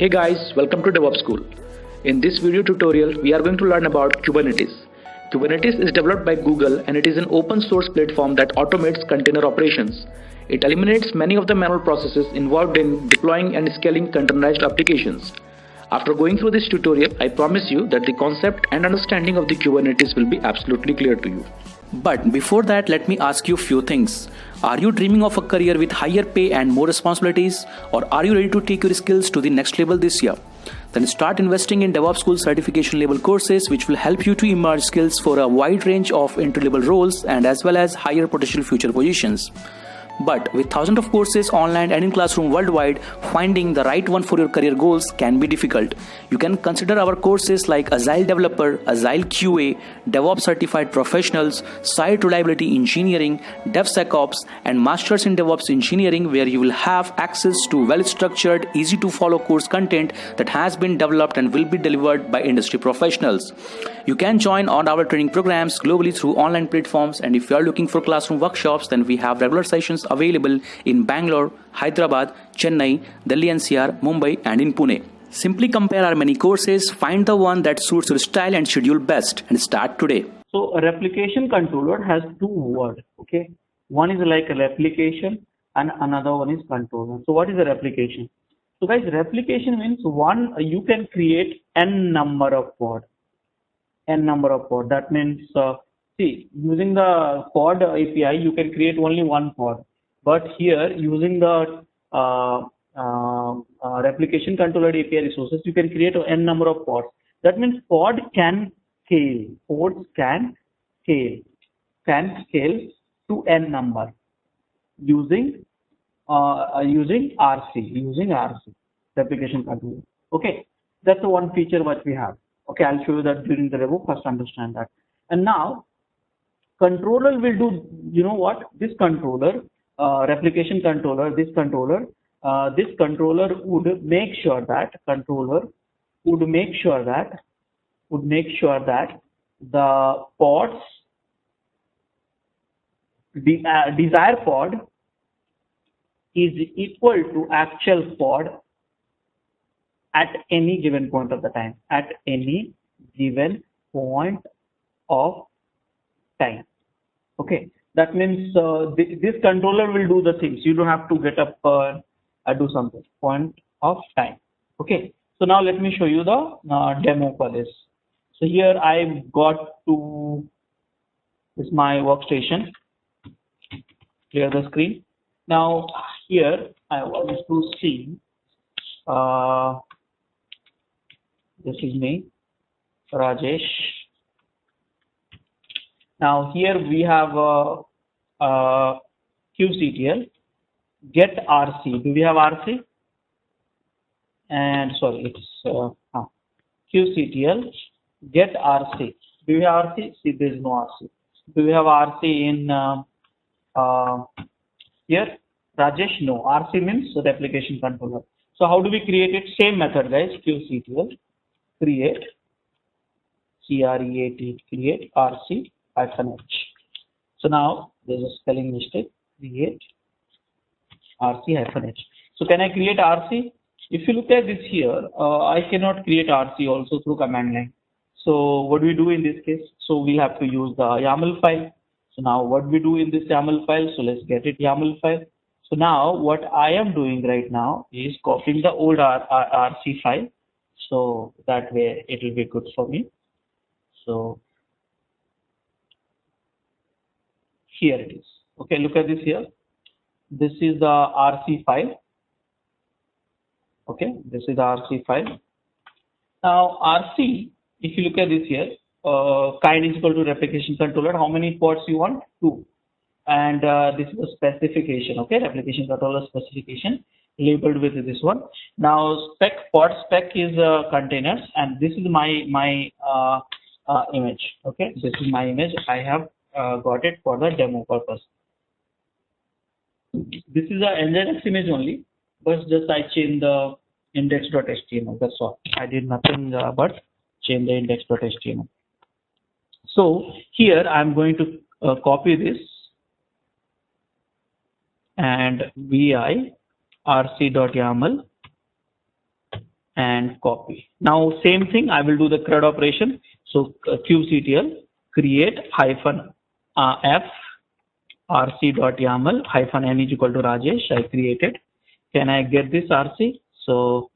Hey guys, welcome to devops school. In this video tutorial, we are going to learn about Kubernetes. Kubernetes is developed by Google and it is an open source platform that automates container operations. It eliminates many of the manual processes involved in deploying and scaling containerized applications. After going through this tutorial, I promise you that the concept and understanding of the Kubernetes will be absolutely clear to you. But before that, let me ask you a few things. Are you dreaming of a career with higher pay and more responsibilities? Or are you ready to take your skills to the next level this year? Then start investing in DevOps School certification level courses which will help you to emerge skills for a wide range of entry-level roles and as well as higher potential future positions. But with thousands of courses online and in classroom worldwide, finding the right one for your career goals can be difficult. You can consider our courses like Agile Developer, Agile QA, DevOps Certified Professionals, Site Reliability Engineering, DevSecOps, and Masters in DevOps Engineering, where you will have access to well-structured, easy-to-follow course content that has been developed and will be delivered by industry professionals. You can join on our training programs globally through online platforms, and if you are looking for classroom workshops, then we have regular sessions available in Bangalore, Hyderabad, Chennai, Delhi NCR, Mumbai, and in Pune. Simply compare our many courses, find the one that suits your style and schedule best, and start today. So a replication controller has two words, okay? One is like a replication and another one is controller. So what is a replication? So guys, replication means you can create n number of pods. That means, using the pod API, you can create only one pod. But here, using the replication controller API resources, you can create n number of pods. That means pods can scale to n number using RC replication controller. Okay, that's the one feature what we have. Okay, I'll show you that during the demo. First, understand that. And now, controller will do. You know what? This controller, replication controller. This controller would make sure that the pods, the desired pod, is equal to actual pod at any given point of the time. Okay, that means this controller will do the things. You don't have to get up and do something. Point of time. Okay, so now let me show you the demo for this. So here I've got to this is my workstation. Clear the screen. Now here I want to see. This is me, Rajesh. Now here we have kubectl get RC. Do we have RC? And sorry, it's kubectl get RC. Do we have RC? See, there is no RC. Do we have RC in here? Rajesh, no. RC means replication controller. So how do we create it? Same method, guys. kubectl create create RC -h. So now there's a spelling mistake. Create RC -h. So can I create RC? If you look at this here, I cannot create RC also through command line. So what do we do in this case? So we have to use the YAML file. So now what we do in this YAML file? So let's get it YAML file. So now what I am doing right now is copying the old RC file. So that way it will be good for me. So here it is. Okay, look at this here. This is the RC file. Okay, this is the RC file. Now RC, if you look at this here, kind is equal to replication controller. How many pods you want? 2. And this is a specification. Okay, replication controller specification labeled with this one. Now pod spec is containers, and this is my image. Okay, this is my image. I have got it for the demo purpose. This is a NZX image only, but just I changed the index.html. That's all. I did nothing but change the index.html. So here I'm going to copy this and vi rc.yaml and copy. Now same thing, I will do the CRUD operation. So kubectl create hyphen f rc.yaml hyphen n is equal to Rajesh. I created. Can I get this RC? So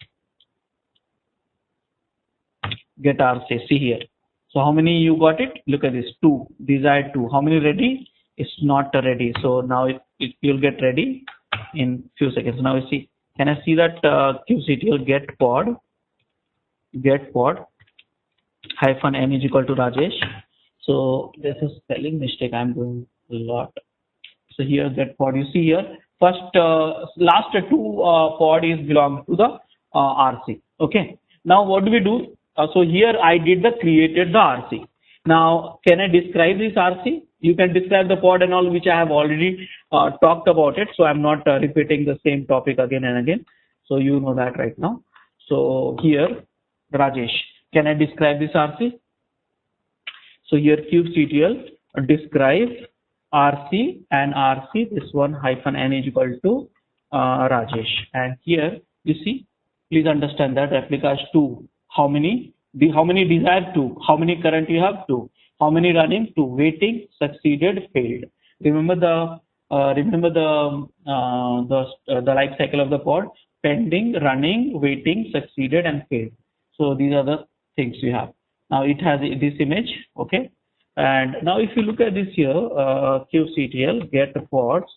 get RC. See here. So how many you got it? Look at this, 2. Desired 2. How many ready? It's not ready. So now you'll get ready in few seconds. Now you see. Can I see that kubectl get pod hyphen n is equal to Rajesh. So this is spelling mistake I'm doing a lot. So here get pod, you see here first last 2 pod is belong to the RC. Okay, now what do we do? So here I did the created the RC. Now can I describe this RC? You can describe the pod and all, which I have already talked about it, so I'm not repeating the same topic again and again, so you know that right now. So here Rajesh, can I describe this RC? So here kubectl describe RC and RC, this one hyphen n is equal to Rajesh, and here you see, please understand that replicas 2, how many desired 2, how many current you have 2, how many running 2, waiting, succeeded, failed. Remember the life cycle of the pod: pending, running, waiting, succeeded, and failed. So these are the things we have. Now it has this image, okay. And now if you look at this here, kubectl get pods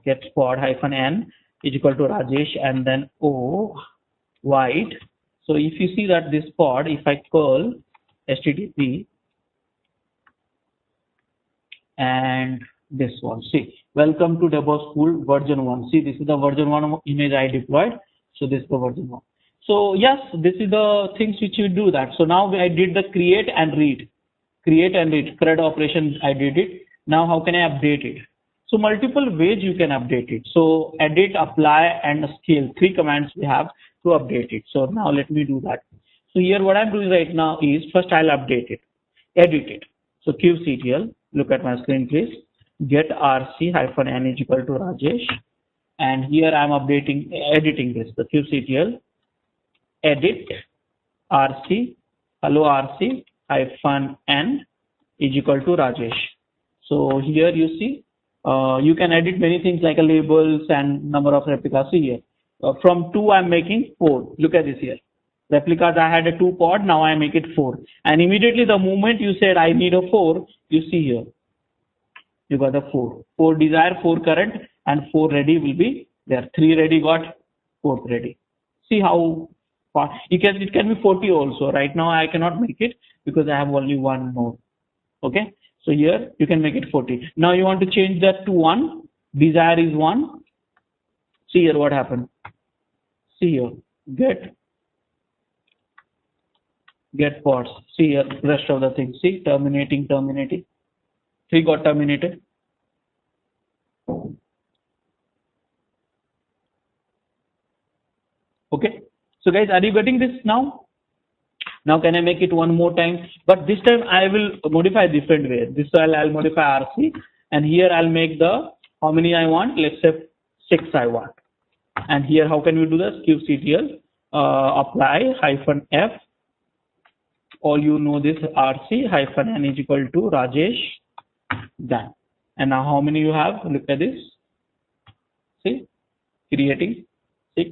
get pod hyphen n is equal to Rajesh, and then O wide. So if you see that this pod, if I call HTTP and this one, see, welcome to debugschool version 1. See, this is the version 1 image I deployed. So this is the version 1. So yes, this is the things which you do that. So now I did the create and read CRUD operation. I did it. Now how can I update it? So multiple ways you can update it. So edit, apply, and scale, 3 commands we have to update it. So now let me do that. So here what I'm doing right now is first I'll update it, edit it. So kubectl, look at my screen please, get rc hyphen n is equal to Rajesh, and here I'm editing this. The kubectl edit rc hello rc hyphen n is equal to Rajesh. So here you see you can edit many things like labels and number of replicas. See here from 2 I'm making 4. Look at this here, replicas I had a 2 pod, now I make it 4, and immediately the moment you said I need a 4, you see here you got a 4 desire, 4 current, and 4 ready will be there. 3 ready got, 4th ready. See how far it can be 40 also. Right now I cannot make it because I have only 1 node. Okay, so here you can make it 40. Now you want to change that to 1, desire is 1. See here what happened. See here get pods. See here rest of the things. See, terminating 3 got terminated. Okay, so guys, are you getting this now? Now can I make it one more time? But this time I will modify different way. This time I'll modify RC, and here I'll make the how many I want. Let's say 6 I want. And here how can we do this? kubectl apply hyphen f. All you know this RC hyphen n is equal to Rajesh. Done. And now how many you have? Look at this. See, creating 6.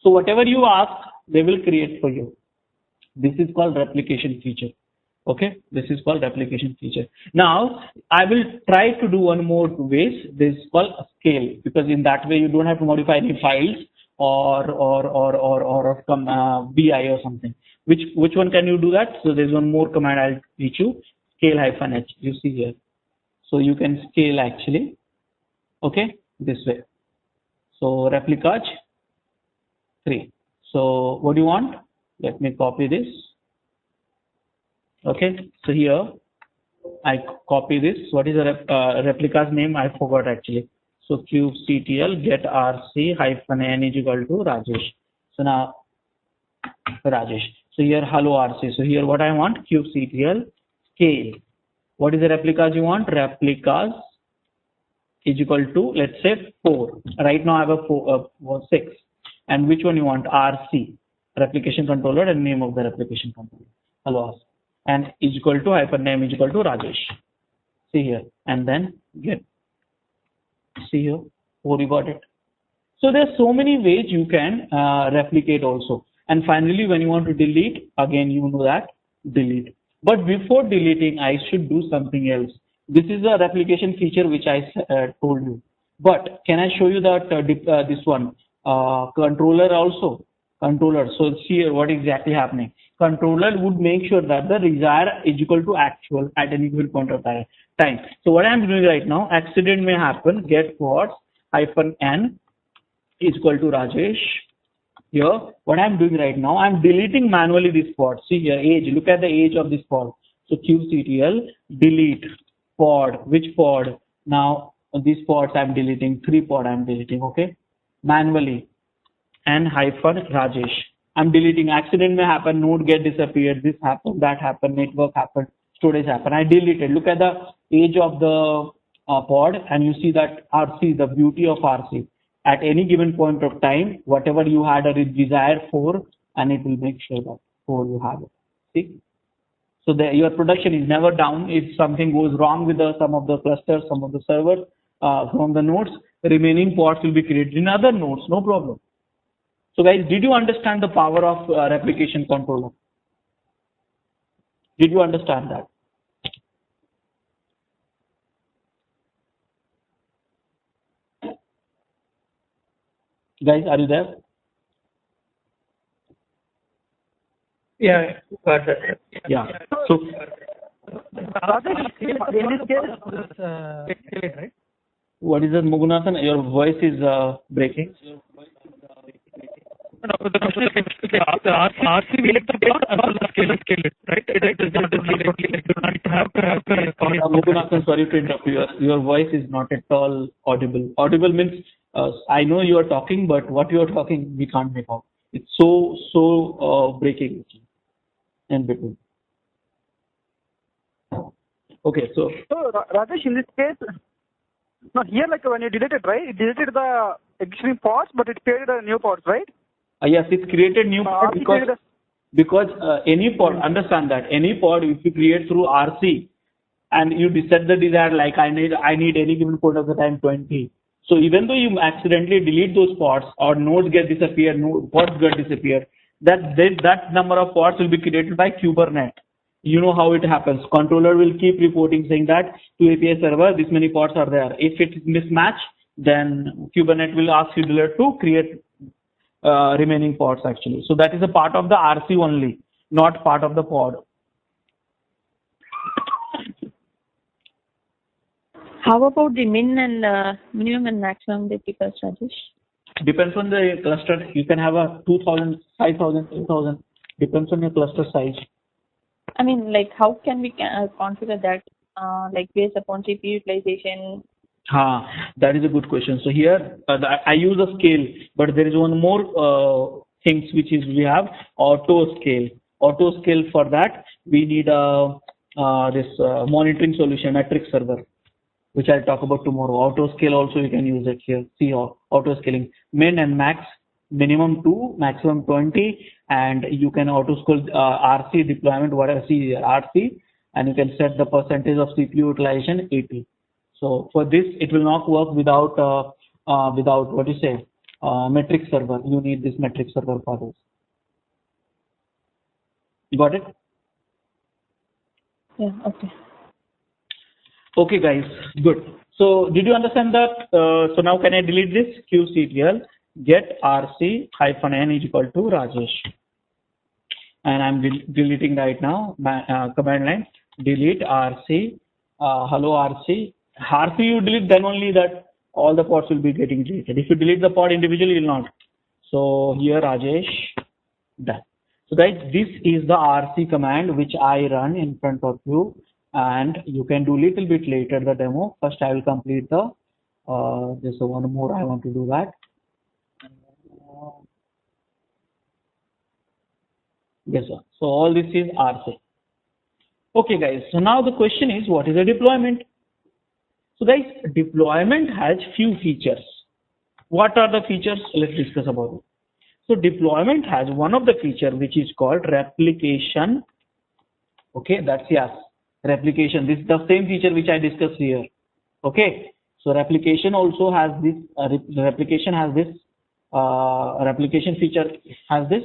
So whatever you ask, they will create for you. This is called replication feature. Okay, this is called replication feature. Now I will try to do one more ways. This is called scale, because in that way you don't have to modify any files or BI or something. Which one can you do that? So there's one more command I'll teach you. Scale hyphen h. You see here. So you can scale actually. Okay, this way. So replicas 3. So what do you want? Let me copy this. Okay, so here I copy this. What is the replica's name? I forgot actually. So kubectl get rc hyphen n is equal to Rajesh. So now Rajesh. So here hello RC. So here what I want? Kubectl scale. What is the replicas you want? Replicas is equal to, let's say 4. Right now I have a 6. And which one you want? RC, replication controller, and name of the replication controller. Hello, RC. And is equal to hyphen name is equal to Rajesh. See here. And then get. See here. 4, you got it. So there's so many ways you can replicate also. And finally, when you want to delete, again, you know that, delete. But before deleting, I should do something else. This is a replication feature which I told you. But can I show you that this one, controller also? Controller. So see here what exactly happening. Controller would make sure that the desired is equal to actual at any given point of time. So what I'm doing right now, accident may happen, get ports hyphen n is equal to Rajesh. Here, what I'm doing right now, I'm deleting manually this pod. See here, age. Look at the age of this pod. So kubectl delete pod. Which pod? Now these pods I'm deleting. 3 pod I'm deleting. Okay, manually. And hyphen Rajesh. I'm deleting. Accident may happen. Node get disappeared. This happened. That happened. Network happened. Storage happened. I deleted. Look at the age of the pod, and you see that RC. The beauty of RC. At any given point of time, whatever you had a desire for, and it will make sure that 4 you have it. See? So your production is never down. If something goes wrong with some of the clusters, some of the servers from the nodes, the remaining pods will be created in other nodes. No problem. So guys, did you understand the power of replication controller? Did you understand that? Guys, are you there? Yeah, got that. Yeah. So, in this case, right? what is that, Mugunathan? Your voice is breaking. No, the question is, RC will let the plot as well as scale it, right? It is not Mugunathan, sorry to interrupt you. Your voice is not at all audible. Audible means I know you are talking, but what you are talking we can't make out. It's so breaking in between. Okay, so Rajesh, in this case, now here like when you deleted, right? It deleted the existing pods, but it created a new pods, right? yes, it's created new pod because any pod, understand that any pod if you create through RC and you set the desired, like I need any given point of the time 20. So even though you accidentally delete those pods or nodes get disappeared, pods get disappeared, that number of pods will be created by Kubernetes. You know how it happens. Controller will keep reporting saying that to API server, this many pods are there. If it is mismatch, then Kubernetes will ask scheduler to create remaining pods actually. So that is a part of the RC only, not part of the pod. How about the min and minimum and maximum replicas, Rajesh? Depends on the cluster. You can have a 2,000, 5,000, 2,000. Depends on your cluster size. I mean, like, how can we configure that, like, based upon CPU utilization? That is a good question. So here, I use a scale, but there is one more things which is we have auto scale. Auto scale, for that we need this monitoring solution, metric server, which I'll talk about tomorrow. Auto scale also you can use it here. See auto scaling, min and max, minimum 2, maximum 20, and you can auto scale RC deployment, whatever. See RC, and you can set the percentage of CPU utilization 80. So for this, it will not work without what you say, metric server. You need this metric server for this. Got it? Yeah. Okay. Okay, guys. Good. So did you understand that? So now can I delete this? kubectl get RC -n is equal to Rajesh, and I'm deleting right now. Command line delete RC. Hello RC. RC you delete, then only that all the pods will be getting deleted. If you delete the pod individually, you will not. So here Rajesh, done. So guys, this is the RC command which I run in front of you, and you can do little bit later the demo. First I will complete the there's one more I want to do that. Yes, sir. So all this is RC. Okay guys, so now the question is, what is a deployment? So guys, deployment has few features. What are the features? Let's discuss about it. So deployment has one of the feature which is called replication. Okay, that's yes, replication. This is the same feature which I discussed here. Okay, so replication also has this. Replication feature has this,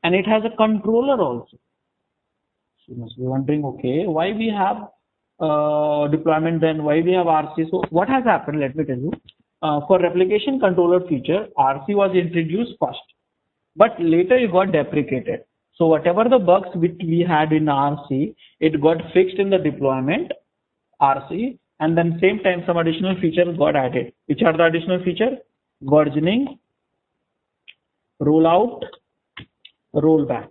and it has a controller also. So you must be wondering, okay, why we have deployment, then why we have RC? So what has happened? Let me tell you. For replication controller feature, RC was introduced first, but later it got deprecated. So whatever the bugs which we had in RC, it got fixed in the deployment RC, and then same time some additional features got added. Which are the additional features? Versioning, rollout, rollback.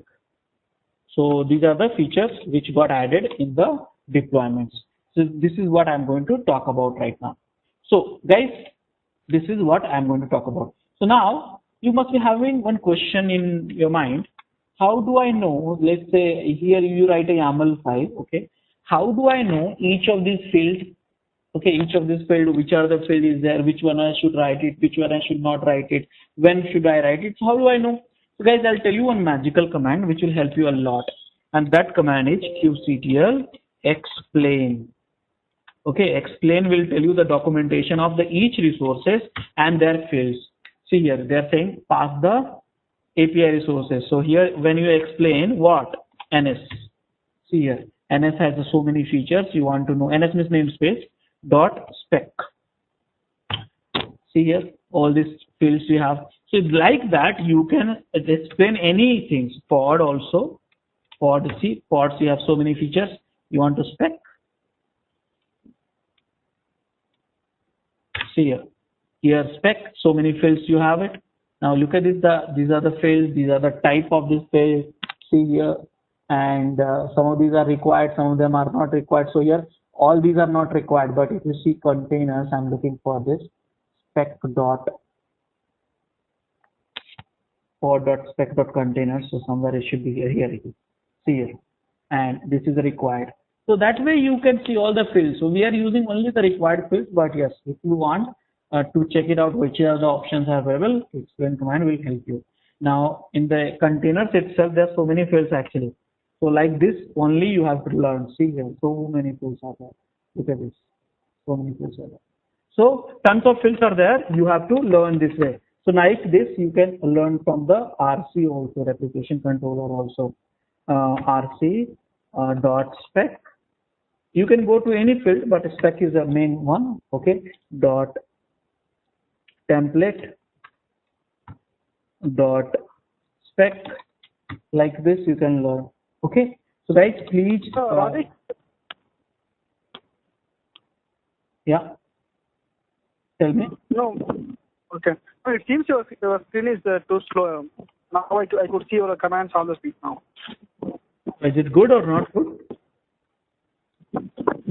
So these are the features which got added in the deployments. So this is what I'm going to talk about right now. So guys, this is what I'm going to talk about. So now you must be having one question in your mind. How do I know, let's say here you write a YAML file, okay? How do I know each of these fields, okay, each of these fields, which are the field is there, which one I should write it, which one I should not write it, when should I write it? So how do I know? So guys, I'll tell you one magical command which will help you a lot. And that command is kubectl explain. Okay, explain will tell you the documentation of the each resources and their fields. See here, they are saying pass the API resources. So here, when you explain what? NS. See here, NS has so many features. You want to know NS means namespace dot spec. See here, all these fields you have. So like that, you can explain anything. Pod also. Pod, see, pods, you have so many features. You want to spec. See here spec, so many fields you have it. Now look at this, these are the fields, these are the type of this field. See here, and some of these are required, some of them are not required. So here, all these are not required, but if you see containers, I'm looking for this spec dot spec dot containers. So somewhere it should be here. Here it is. See here, and this is required. So that way you can see all the fields. So we are using only the required fields, but yes, if you want to check it out, which are the options are available, explain command will help you. Now in the containers itself, there are so many fields actually. So like this, only you have to learn. See here, so many fields are there. Look at this, so many fields are there. So tons of fields are there. You have to learn this way. So like this, you can learn from the RC also, replication controller also. RC dot spec. You can go to any field, but spec is the main one. Okay. Dot template dot spec. Like this, you can learn. Okay. So guys, please. Yeah. Tell me. No. Okay. No, it seems your screen is too slow. Now I could see your commands on the screen now. Is it good or not good?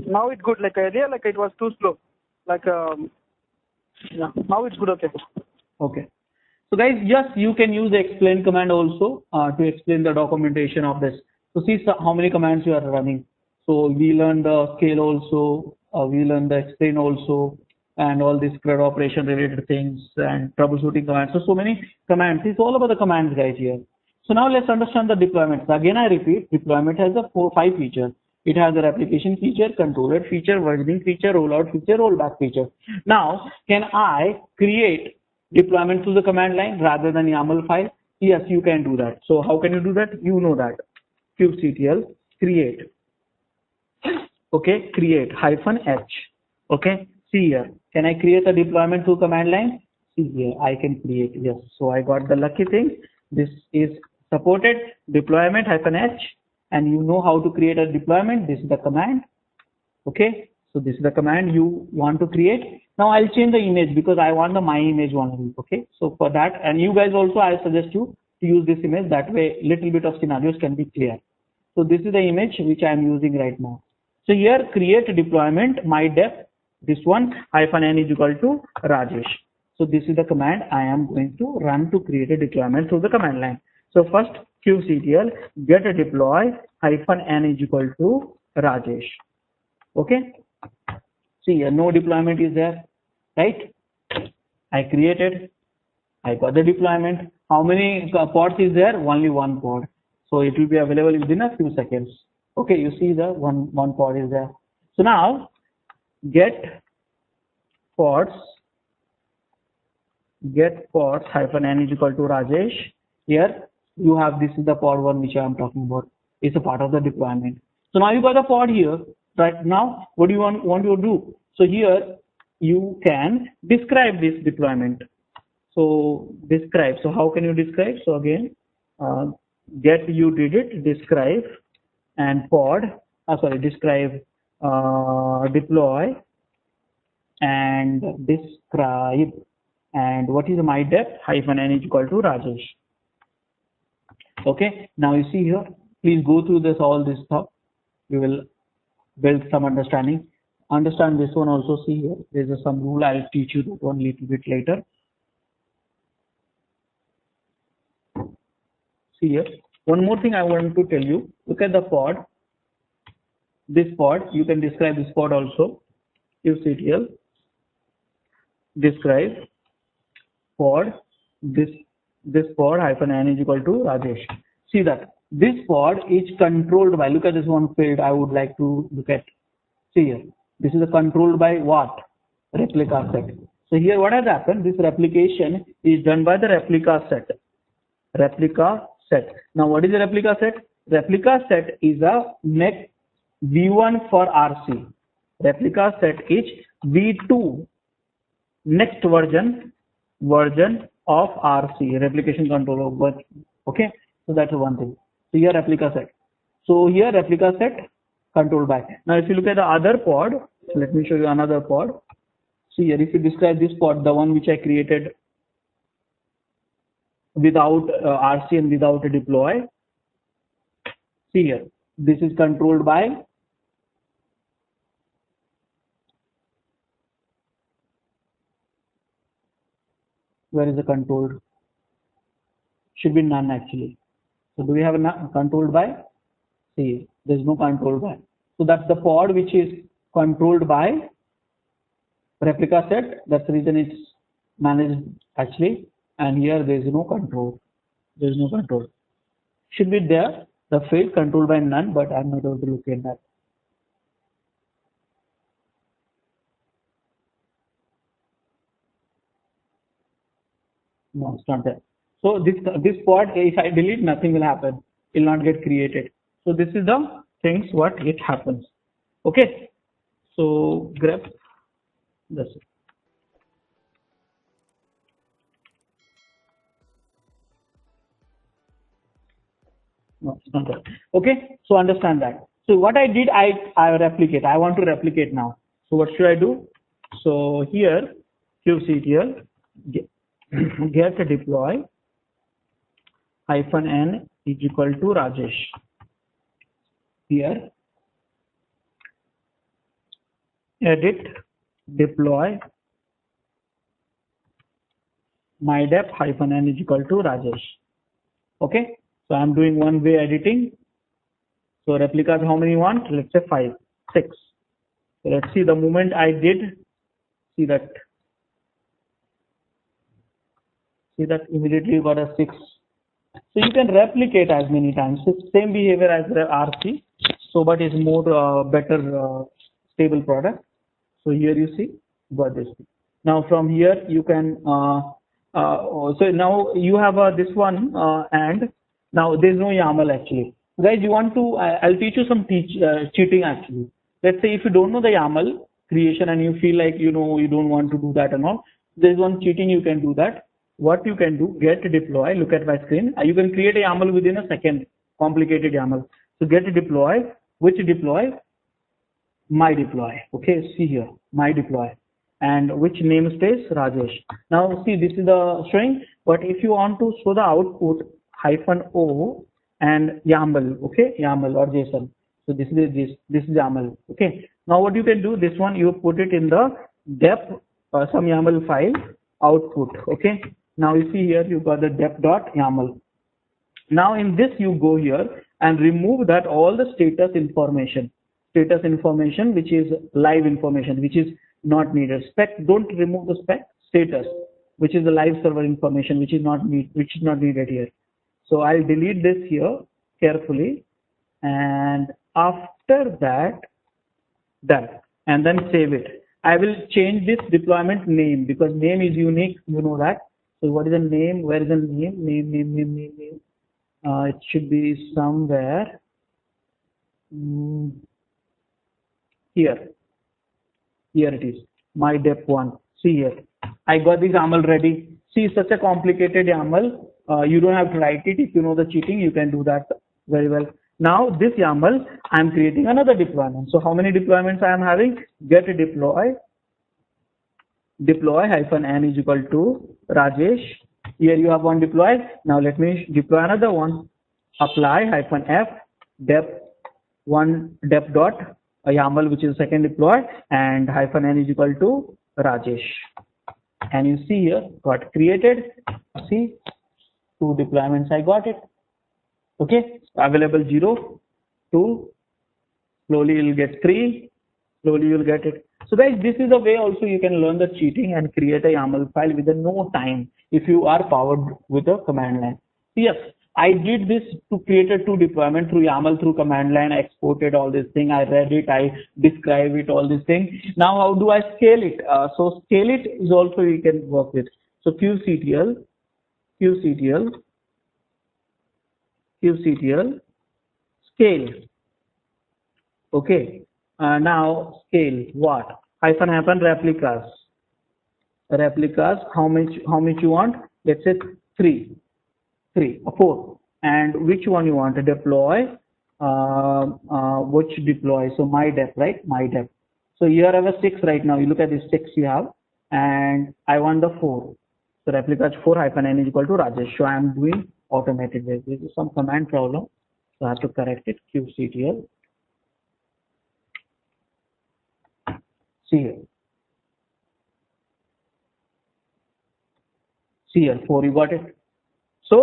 Now it's good. Like earlier, like it was too slow. Like yeah. Now it's good. Okay. Okay. So guys, yes, you can use the explain command also to explain the documentation of this. So see how many commands you are running. So we learned the scale also. We learned the explain also, and all these CRUD operation related things and troubleshooting commands. So many commands. It's all about the commands, guys, here. So now let's understand the deployment. Again, I repeat, deployment has the 5 features. It has a replication feature, controller feature, versioning feature, rollout feature, rollback feature. Now, can I create deployment through the command line rather than YAML file? Yes, you can do that. So how can you do that? You know that. kubectl create. Okay, create -h. Okay, see here. Can I create a deployment through command line? See here, I can create. Yes. So I got the lucky thing. This is supported deployment -h, and you know how to create a deployment. This is the command. Okay, so this is the command you want to create. Now I'll change the image because I want the my image only. Okay, so for that, and you guys also, I suggest you to use this image. That way, little bit of scenarios can be clear. So this is the image which I am using right now. So here, create deployment mydep. This one -n is equal to Rajesh. So this is the command I am going to run to create a deployment through the command line. So first kubectl get a deploy -n is equal to Rajesh. Okay. See here, no deployment is there, right? I created, I got the deployment. How many pods is there? Only one pod. So it will be available within a few seconds. Okay, you see the one pod is there. So now get pods -n is equal to Rajesh. Here you have, this is the pod one which I am talking about. It's a part of the deployment. So now you got the pod here. Right now, what do you want to do? So here you can describe this deployment. So describe. So how can you describe? So again, get you did it, describe and pod. Describe, deploy and describe. And what is my depth? -n is equal to Rajesh. Okay. Now you see here. Please go through this all this stuff. We will build some understanding. Understand this one also. See here. There's some rule. I'll teach you that one little bit later. See here. One more thing I want to tell you. Look at the pod. This pod. You can describe this pod also. You see it here. Describe pod. This pod -n is equal to Rajesh. See that this pod is controlled by. Look at this one field. I would like to look at. See here. This is controlled by what? Replica set. So here what has happened? This replication is done by the replica set. Replica set. Now what is a replica set? Replica set is a next V1 for RC. Replica set is V2 next version of RC, replication controller. Okay, so that's one thing. So here replica set. So here replica set controlled by. Now if you look at the other pod, let me show you another pod. See here, if you describe this pod, the one which I created without RC and without a deploy. See here, this is controlled by where is the controlled? Should be none actually. So do we have a controlled by? See, there is no controlled by. So that's the pod which is controlled by replica set. That's the reason it's managed actually. And here there is no control. There is no control. Should be there. The field controlled by none, but I'm not able to look at that. No, it's not there. So this pod, if I delete, nothing will happen. It will not get created. So this is the things what it happens. Okay. So grep. That's it. No, it's not there. Okay. So understand that. So what I did, I replicate. I want to replicate now. So what should I do? So here, you see it here. Get deploy -n is equal to Rajesh. Here, edit deploy my dep -n is equal to Rajesh. Okay, so I'm doing one way editing. So replicas, how many you want? Let's say 5, 6. So let's see the moment I did. See that immediately you got a 6. So you can replicate as many times. It's same behavior as the RC, so but it's more better stable product. So here you see got this. Now from here you can so now you have this one and now there's no YAML actually. Guys, you want to I'll teach you some cheating actually. Let's say if you don't know the YAML creation and you feel like you don't want to do that and all, there's one cheating you can do that. What you can do, get deploy, look at my screen. You can create a YAML within a second, complicated YAML. So get deploy, which deploy? My deploy. Okay, see here, my deploy. And which namespace? Rajesh. Now see, this is the string, but if you want to show the output, -o and YAML, okay, YAML or JSON. So this is YAML, okay. Now what you can do, this one, you put it in the dep some YAML file output, okay. Now you see here you got the dep.yaml. Now in this you go here and remove that all the status information. status information, which is live information, which is not needed. Spec, don't remove the spec. Status, which is the live server information, which is not needed here. So I'll delete this here carefully, and after that, done, and then save it. I will change this deployment name because name is unique, you know that. So what is the name? Where is the name? Name. It should be somewhere here. Here it is. My dep1. See here. I got this YAML ready. See, such a complicated YAML. You don't have to write it. If you know the cheating, you can do that very well. Now this YAML, I'm creating another deployment. So how many deployments I am having? Get deploy -n is equal to Rajesh. Here you have one deployed. Now let me deploy another one. Apply -f dep dot a YAML, which is second deploy, and -n is equal to Rajesh. And you see here, got created. See, 2 deployments I got it. Okay, available 0, 2, slowly you'll get 3, slowly you'll get it. So guys, this is a way also you can learn the cheating and create a YAML file within no time if you are powered with a command line. Yes, I did this to create a 2 deployment through YAML, through command line. I exported all this thing, I read it, I describe it, all this thing. Now how do I scale it? So scale it is also you can work with. So kubectl scale. Okay, now scale what? Replicas. How much you want? Let's say 3 or 4. And which one you want to deploy? Which deploy? So my dep, right? My dep. So here I have a 6 right now. You look at this 6 you have, and I want the 4. So replicas 4 -n is equal to Rajesh. So I am doing automated way. This is some command problem, so I have to correct it. kubectl. See here, 4, you got it. So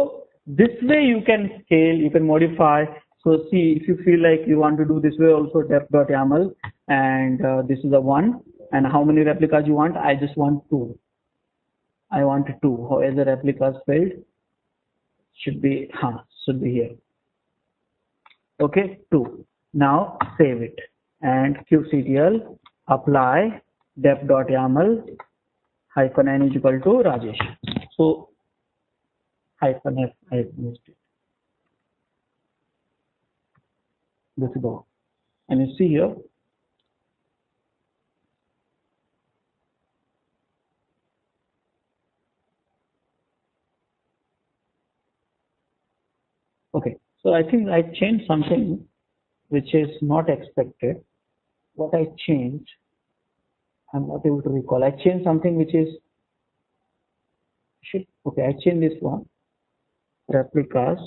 this way you can scale, you can modify. So see, if you feel like you want to do this way also, dep.yaml, and this is a 1. And how many replicas you want? I just want 2. I want 2. How is the replicas field? Should be here. Okay, 2. Now save it, and kubectl apply dep.yaml -n is equal to Rajesh. So -f, I missed it. Let's go, and you see here. Okay, so I think I changed something which is not expected. What I changed, I'm not able to recall. I changed something which is okay. I changed this one, replicas.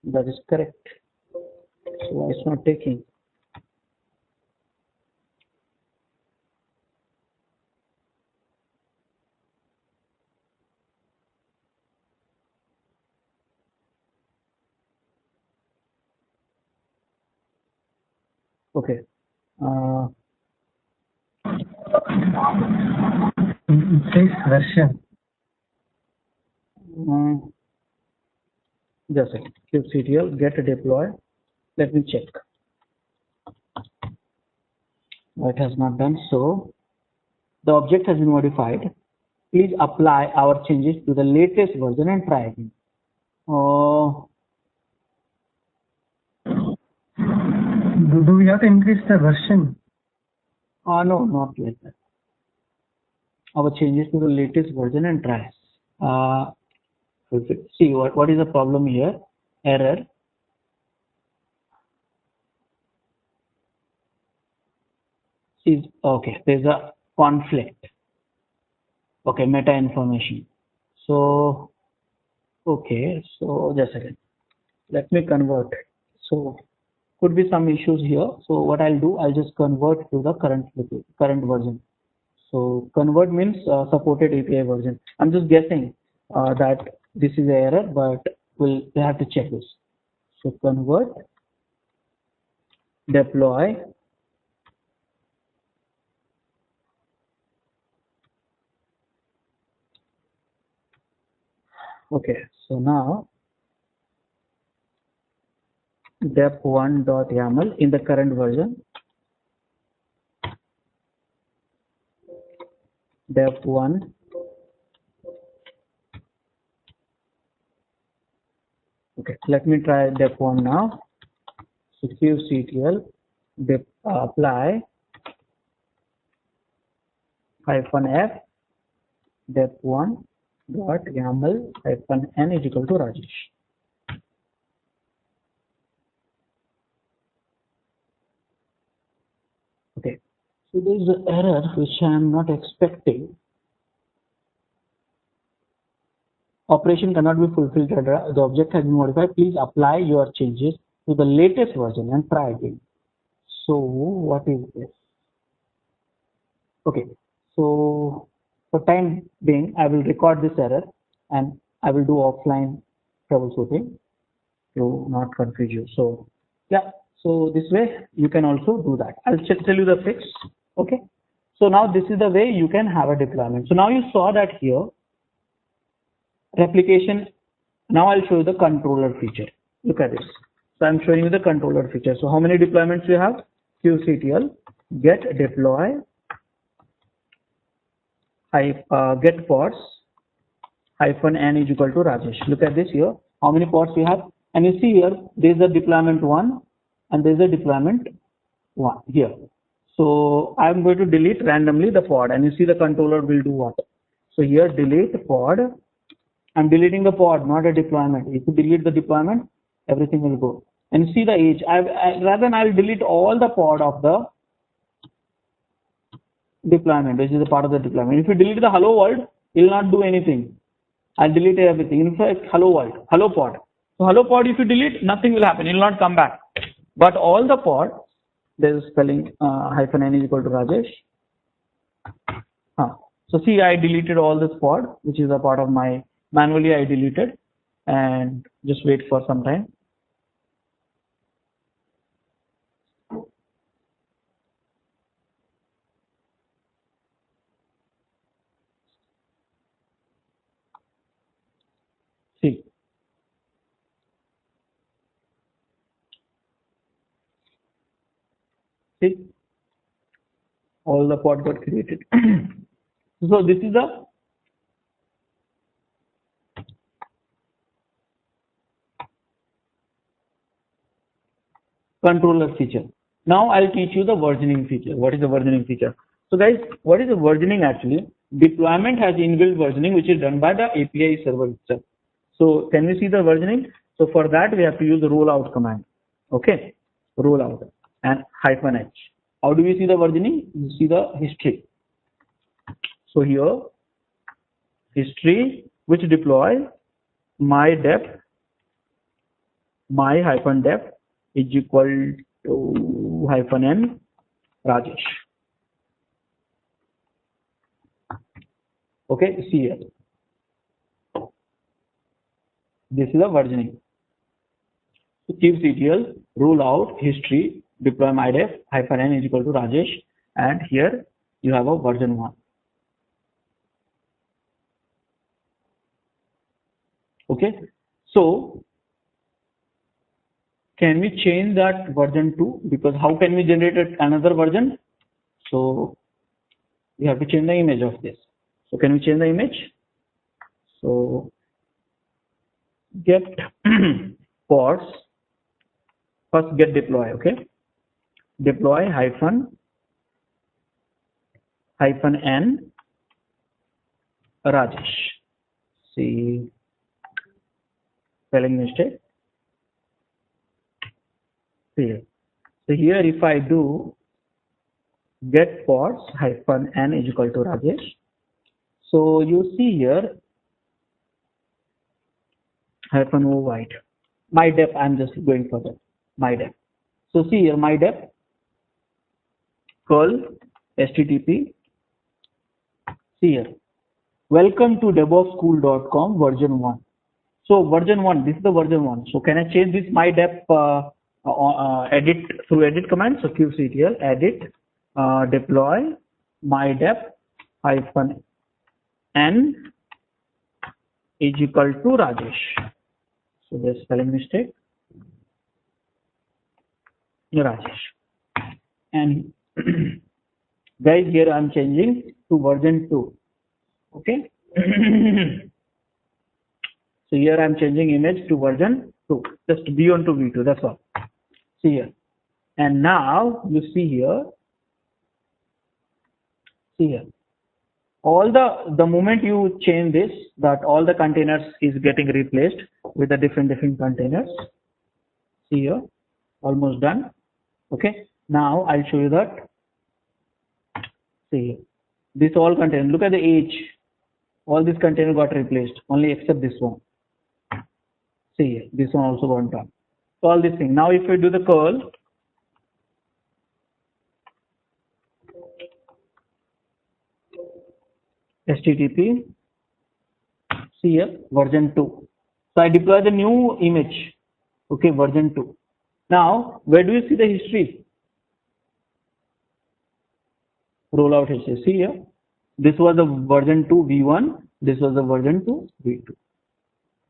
That is correct. So it's not taking. Okay. It says version. Just a second. kubectl get deploy. Let me check. It has not done so. The object has been modified. Please apply our changes to the latest version and try again. Do we have to increase the version? No, not like that. Our changes to the latest version and try. See what is the problem here? Error. See, okay, there's a conflict. Okay, meta information. So, okay, so just a second. Let me convert. So, could be some issues here. So, what I'll do, I'll just convert to the current version. So, convert means supported API version. I'm just guessing that this is an error, but we have to check this. So, convert deploy okay, so now dep1.yaml in the current version, dep1 okay, let me try dep1 now. So kubectl dep apply -f dep1 dot yaml -n is equal to Rajesh. Okay, so there is an error which I am not expecting. Operation cannot be fulfilled. The object has been modified. Please apply your changes to the latest version and try again. So what is this? Okay, so for time being, I will record this error and I will do offline troubleshooting to not confuse you. So yeah, so this way you can also do that. I'll tell you the fix. Okay, so now this is the way you can have a deployment. So now you saw that here replication. Now I'll show you the controller feature. Look at this. So I'm showing you the controller feature. So how many deployments you have? kubectl get deploy get pods -n is equal to Rajesh. Look at this here. How many pods we have? And you see here there is a deployment 1 and there is a deployment 1 here. So I'm going to delete randomly the pod, and you see the controller will do what? So here delete pod. I'm deleting the pod, not a deployment. If you delete the deployment, everything will go. And see the age. Rather than I'll delete all the pod of the deployment, which is a part of the deployment. If you delete the hello world, it will not do anything. I'll delete everything. In fact, hello world, hello pod. So hello pod, if you delete, nothing will happen. It will not come back. But all the pod, there is spelling -n is equal to Rajesh. So see, I deleted all this pod, which is a part of my manually I deleted, and just wait for some time. See, all the pod got created. So this is the controller feature. Now I'll teach you the versioning feature. What is the versioning feature? So guys, what is the versioning actually? Deployment has inbuilt versioning, which is done by the API server itself. So can we see the versioning? So for that we have to use the rollout command. Okay, rollout and -h. How do we see the versioning? You see the history. So here history which deploy my dep -dep is equal to -n Rajesh. Okay, see here. This is the versioning. So kubectl rollout history deploy mydep -n is equal to Rajesh, and here you have a version 1. Okay, so can we change that version 2? Because how can we generate another version? So we have to change the image of this. So can we change the image? So get pods, first get deploy. Okay, deploy -n Rajesh. See, spelling mistake. Here. So here if I do get pods -n is equal to Rajesh. So you see here -o white. My dep, I'm just going for that. My dep. So see here my dep curl http. See here. Welcome to debugschool.com version 1. So version 1, this is the version 1. So can I change this my dep edit through edit command. So kubectl edit deploy mydep hyphen n is equal to Rajesh. So there's spelling mistake. Rajesh. And guys, here I'm changing to version 2. Okay. So here I'm changing image to version 2. Just V1 to V2. That's all. See here. And now you see here. See here. All the moment you change this, that all the containers is getting replaced with the different containers. See here. Almost done. Okay. Now I'll show you that. See, this all container. Look at the age. All these containers got replaced, only except this one. See, this one also got done. So all these things. Now if we do the curl, HTTP, see here, version 2. So I deploy the new image. Okay, version 2. Now, where do you see the history? Rollout history. See here. This was the version 2 V1. This was the version 2 V2.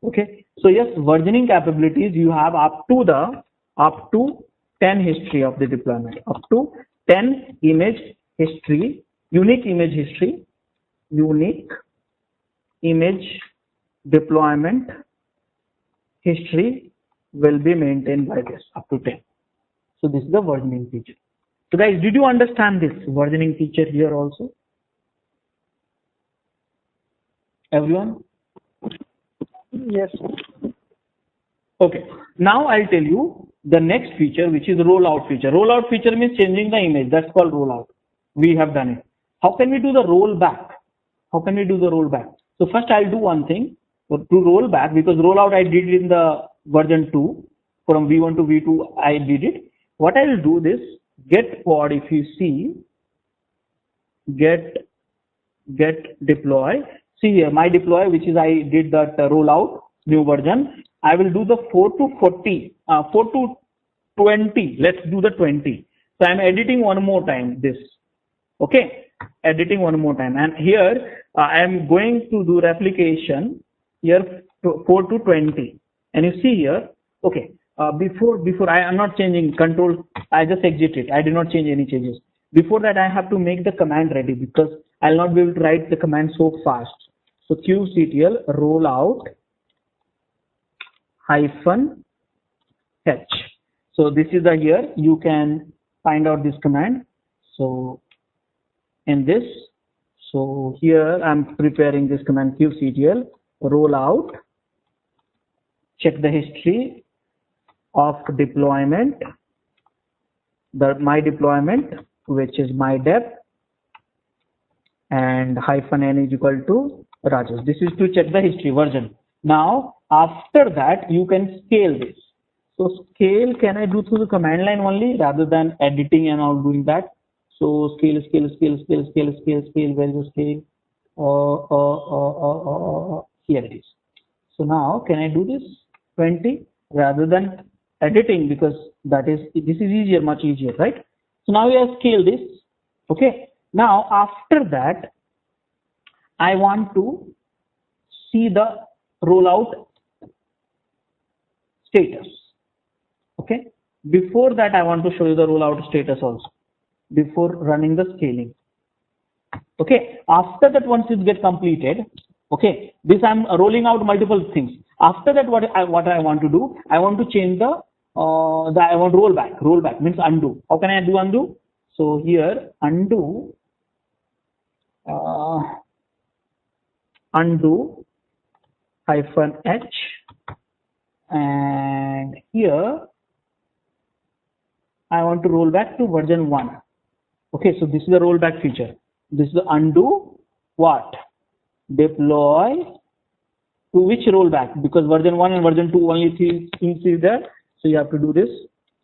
Okay. So yes, versioning capabilities you have up to 10 history of the deployment. Up to 10 image history, unique image history, unique image deployment history will be maintained by this up to 10. So this is the versioning feature. So guys, did you understand this versioning feature here also? Everyone? Yes. Okay. Now I'll tell you the next feature, which is rollout feature. Rollout feature means changing the image. That's called rollout. We have done it. How can we do the rollback? How can we do the rollback? So first I'll do one thing to roll back, because rollout I did in the version 2 from V1 to V2 I did it. What I'll do this get pod, if you see get deploy. See here my deploy, which is I did that rollout new version. I will do the 4 to 20. Let's do the 20. So I'm editing one more time this. Okay, editing one more time, and here I am going to do replication here 4 to 20, and you see here. Okay, before I am not changing control. I just exit it. I did not change any changes. Before that, I have to make the command ready, because I'll not be able to write the command so fast. So kubectl rollout -h. So this is the here you can find out this command. So in this, so here I'm preparing this command kubectl rollout, check the history of deployment, my deployment, which is mydep, and -n is equal to Rajesh. This is to check the history version. Now after that you can scale this. So scale can I do through the command line only rather than editing and all doing that? So scale. Where is the scale? Here it is. So now can I do this 20 rather than editing, because this is easier, much easier, right? So now we have scaled this. Okay. Now after that, I want to see the rollout status. Okay. Before that, I want to show you the rollout status also, before running the scaling. Okay. After that, once it gets completed, okay, this I'm rolling out multiple things. After that, what I want to do, I want to change the I want rollback. Rollback means undo. How can I do undo? So here undo undo -h, and here I want to roll back to version 1. Okay, so this is the rollback feature. This is the undo what? Deploy to which rollback? Because version 1 and version 2 only things is there. So you have to do this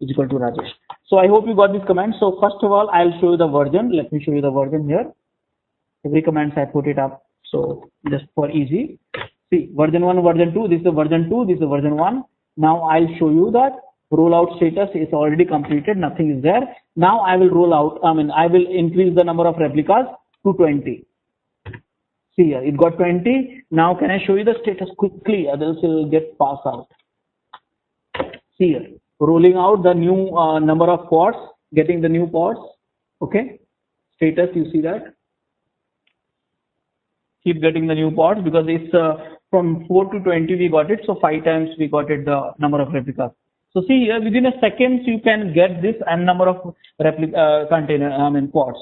is equal to Rajesh. So I hope you got this command. So first of all, I'll show you the version. Let me show you the version here. Every command I put it up. So just for easy. See, version 1, version 2, this is the version 2, this is the version 1. Now I'll show you that rollout status is already completed, nothing is there. Now I will roll out, I will increase the number of replicas to 20. See here, it got 20. Now can I show you the status quickly, otherwise it will get passed out. See here, rolling out the new number of pods, getting the new pods. Okay, status, you see that? Keep getting the new pods because it's from 4 to 20 we got it, so 5 times we got it, the number of replicas. So see here, within a second you can get this and number of pods.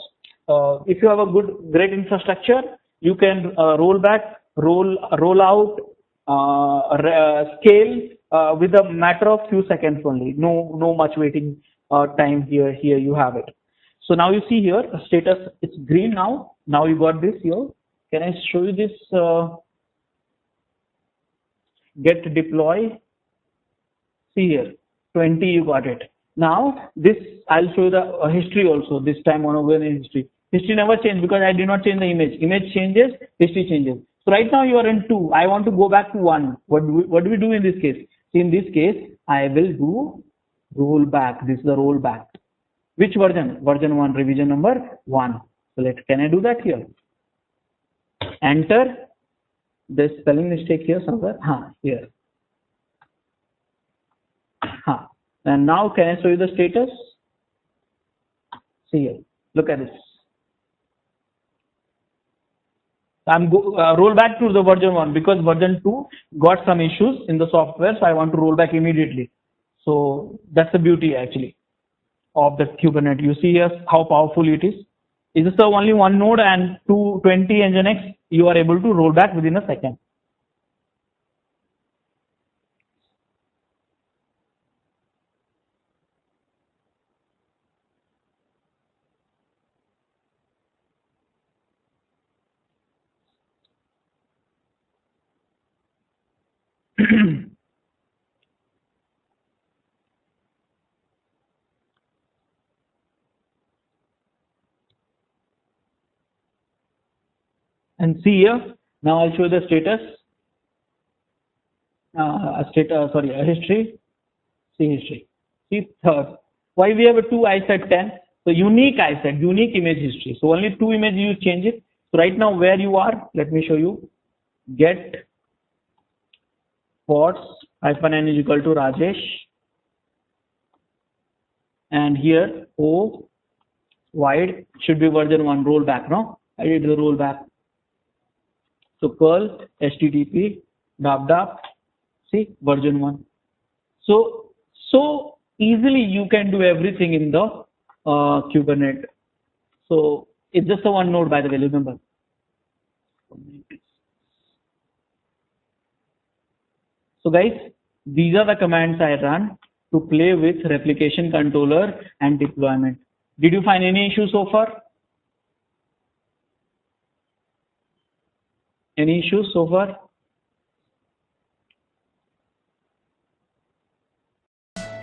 If you have a great infrastructure, you can roll back, roll out, scale with a matter of few seconds only. No much waiting time here. Here you have it. So now you see here, status it's green now. Now you got this here. Can I show you this? Get deploy. See here, 20 you got it. Now this I'll show you the history also. This time on over in history. History never changed because I did not change the image. Image changes, history changes. So right now you are in 2. I want to go back to 1. What do we do in this case? In this case, I will do rollback. This is the rollback. Which version? Version 1, revision number 1. So can I do that here? Enter. There's spelling mistake here somewhere. Here. And now can I show you the status? See here. Look at this. I'm roll back to the version 1 because version 2 got some issues in the software, so I want to roll back immediately. So that's the beauty actually of the Kubernetes. You see here how powerful it is. Is this only one node and 20 Nginx? You are able to roll back within a second. And see here, now I'll show you the status. History. See history. See third. Why we have a 2? I said 10. So unique, I said unique image history. So only 2 images you change it. So right now where you are, let me show you. Get pods -n is equal to Rajesh. And here O wide should be version 1 rollback. No, I did the rollback. So curl http dap see version 1. So easily you can do everything in the Kubernetes. So it's just a one node, by the way, remember. So guys, these are the commands I run to play with replication controller and deployment. Did you find any issue so far? Any issues so far?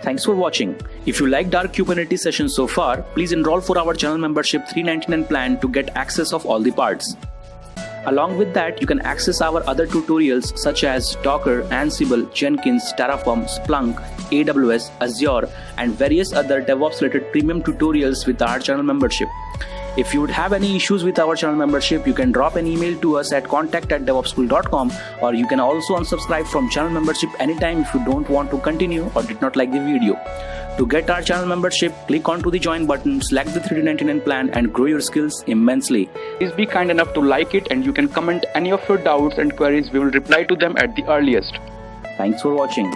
Thanks for watching. If you liked our Kubernetes session so far, please enroll for our channel membership $399 plan to get access of all the parts. Along with that, you can access our other tutorials such as Docker, Ansible, Jenkins, Terraform, Splunk, AWS, Azure, and various other DevOps related premium tutorials with our channel membership. If you would have any issues with our channel membership, you can drop an email to us at contact@devops.com, or you can also unsubscribe from channel membership anytime if you don't want to continue or did not like the video. To get our channel membership, click onto the join button, select the $399 plan and grow your skills immensely. Please be kind enough to like it, and you can comment any of your doubts and queries. We will reply to them at the earliest. Thanks for watching.